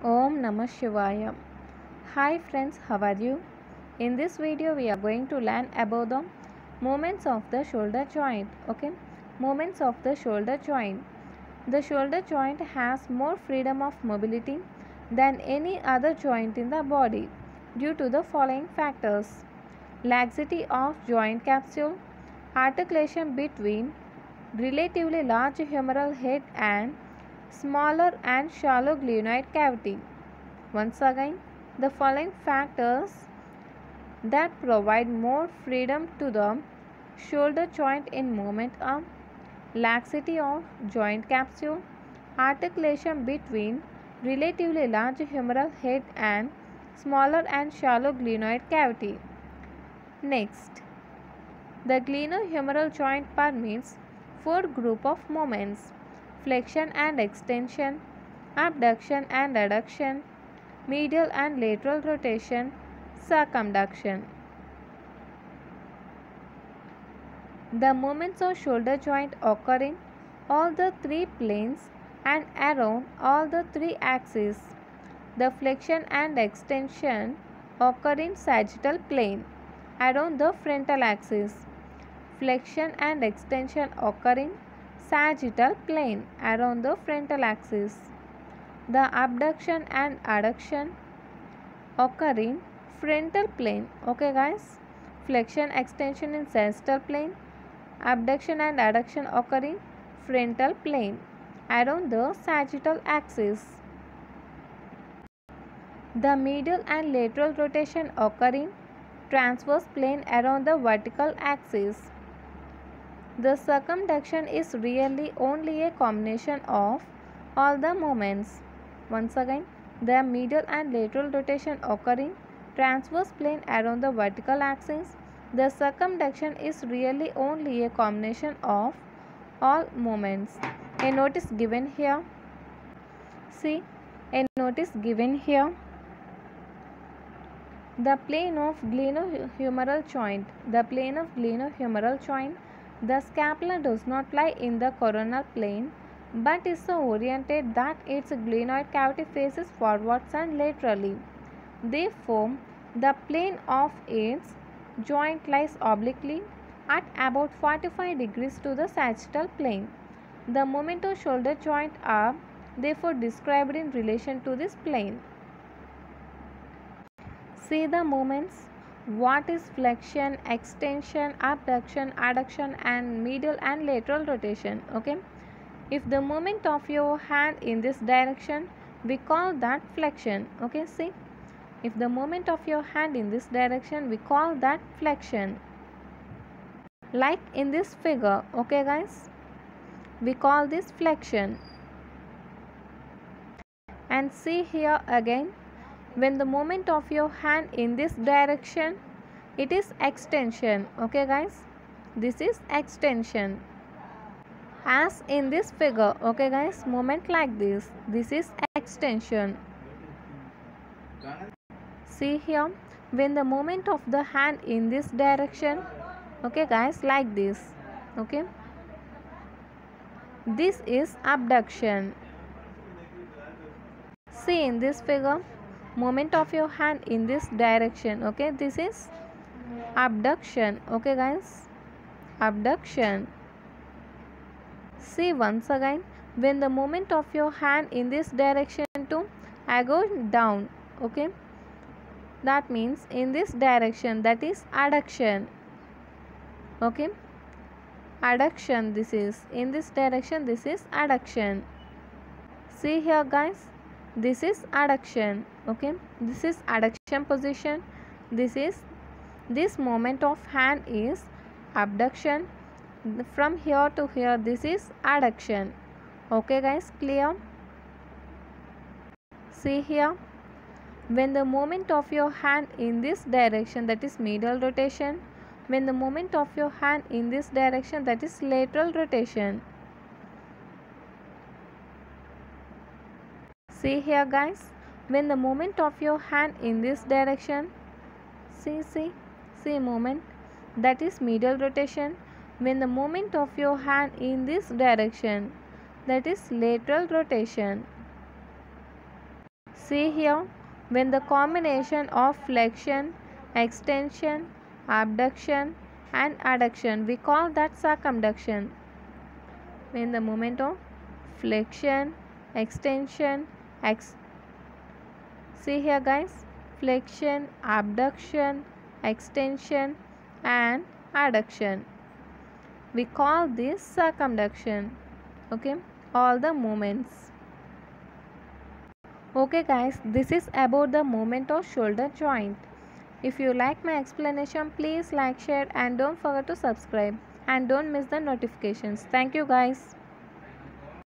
Om Namah Shivaya. Hi friends, how are you? In this video we are going to learn about the movements of the shoulder joint. Okay, movements of the shoulder joint. The shoulder joint has more freedom of mobility than any other joint in the body due to the following factors: laxity of joint capsule, articulation between relatively large humeral head and smaller and shallow glenoid cavity. Once again, the following factors that provide more freedom to the shoulder joint in movement are laxity of joint capsule, articulation between relatively large humeral head and smaller and shallow glenoid cavity. Next, the glenohumeral joint permits four group of movements: flexion and extension, abduction and adduction, medial and lateral rotation, circumduction. The movements of shoulder joint occur in all the three planes and around all the three axes. The flexion and extension occur in sagittal plane around the frontal axis. Flexion and extension occur in sagittal plane around the frontal axis. The abduction and adduction occur in frontal plane. Okay guys, flexion extension in sagittal plane, abduction and adduction occur in frontal plane around the sagittal axis. The medial and lateral rotation occur in transverse plane around the vertical axis. The circumduction is really only a combination of all the movements. Once again, the medial and lateral rotation occur in transverse plane around the vertical axis. The circumduction is really only a combination of all movements. A note is given here. See, a note is given here. The plane of glenohumeral joint. The plane of glenohumeral joint. The scapula does not lie in the coronal plane, but is so oriented that its glenoid cavity faces forwards and laterally. Therefore, the plane of its joint lies obliquely at about 45 degrees to the sagittal plane. The movement of shoulder joint are therefore described in relation to this plane. See the movements. What is flexion, extension, abduction, adduction and medial and lateral rotation? Okay. If the movement of your hand in this direction, we call that flexion. Okay, see. If the movement of your hand in this direction, we call that flexion. Like in this figure, okay guys, we call this flexion. And see here again, when the movement of your hand in this direction, it is extension. Okay guys, this is extension. As in this figure, okay guys, movement like this is extension. See here, when the movement of the hand in this direction, okay guys, like this, okay, this is abduction. See in this figure, movement of your hand in this direction, okay, this is abduction. Okay guys, abduction. See once again, when the movement of your hand in this direction too, I go down, okay, that means in this direction, that is adduction. Okay, adduction, this is in this direction, this is adduction. See here guys, this is adduction. Okay, this is adduction position. This movement of hand is abduction. From here to here, this is adduction. Okay guys, clear? See here, when the movement of your hand in this direction, that is medial rotation. When the movement of your hand in this direction, that is lateral rotation. See here guys, when the movement of your hand in this direction, see movement, that is medial rotation. When the movement of your hand in this direction, that is lateral rotation. See here, when the combination of flexion, extension, abduction and adduction, we call that circumduction. When the moment of flexion, extension, see here guys, flexion, abduction, extension and adduction, we call this circumduction. Okay, all the movements. Okay guys, this is about the movement of shoulder joint. If you like my explanation, please like, share and don't forget to subscribe and don't miss the notifications. Thank you guys.